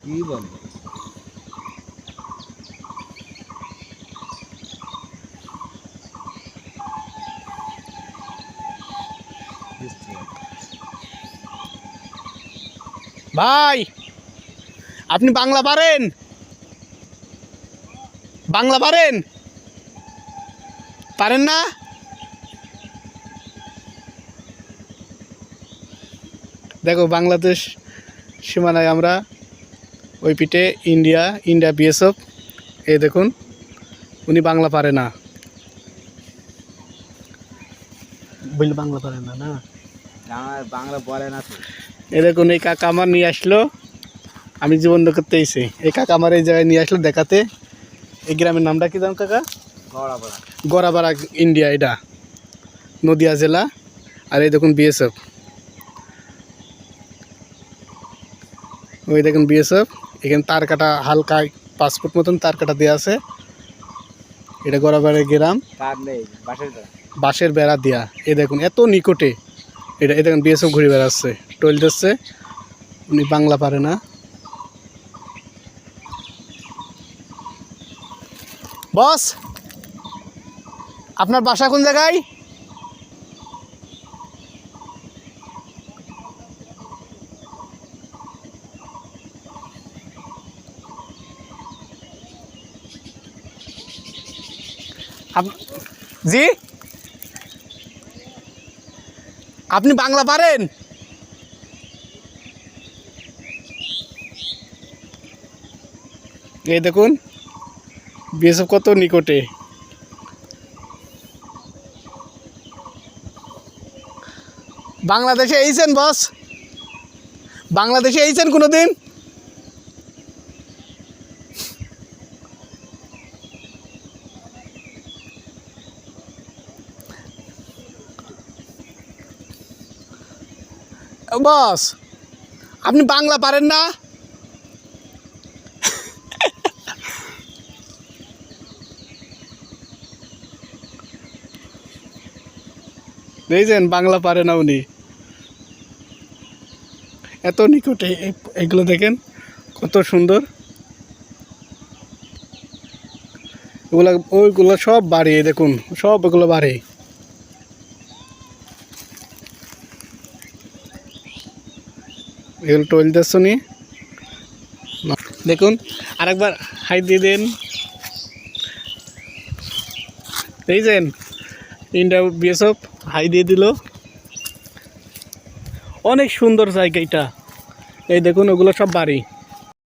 কি বল ভাই আপনি বাংলা পারেন? বাংলা পারেন? পারেন না? দেখো বাংলাদেশ সীমানায় আমরা ওই পিঠে ইন্ডিয়া বিএসএফ। এই দেখুন উনি বাংলা পারে না, বললে বাংলা পারে না। না আমার বাংলা বলে না তো। এই দেখুন এই কাকা আমার নিয়ে আসলো, আমি জীবন করতে এসে এই কাকা আমার এই জায়গায় নিয়ে আসলো দেখাতে। এই গ্রামের নামটা কি জানো কাকা? গড়াপাড়া। গড়াপাড়া ইন্ডিয়া, এটা নদিয়া জেলা। আর এই দেখুন বিএসএফ, ওই দেখুন বিএসএফ। এখানে তার কাটা হালকা 5 ফুট মতন তার কাটা দেওয়া আছে। এটা গড়াপাড়া গ্রাম, কার নেই বাসের বেড়া। বাঁশের বেড়া দেওয়া। এই দেখুন এত নিকটে এটা। এই দেখুন বিএসএফ ঘুরে বেড়াচ্ছে, টোল দিচ্ছে। উনি বাংলা পারে না। বস আপনার বাসা কোন জায়গায়? জি আপনি বাংলা পারেন? এই দেখুন বিএসএফ কত নিকটে। বাংলাদেশে এইছেন বস? বাংলাদেশে এইছেন কোনোদিন? বস আপনি বাংলা পারেন না? দেখছেন বাংলা পারে না উনি, এত নিকটে। এগুলো দেখেন কত সুন্দর। ওইগুলো সব বাড়ি, দেখুন সব এগুলো বাড়ি। এগুলো টোল দিচ্ছ নি, দেখুন আরেকবার হাই দিয়ে দেন। দেখছেন ইন্ডিয়া বিএসএফ হাই দিয়ে দিল। অনেক সুন্দর জায়গা এটা। এই দেখুন ওগুলো সব বাড়ি।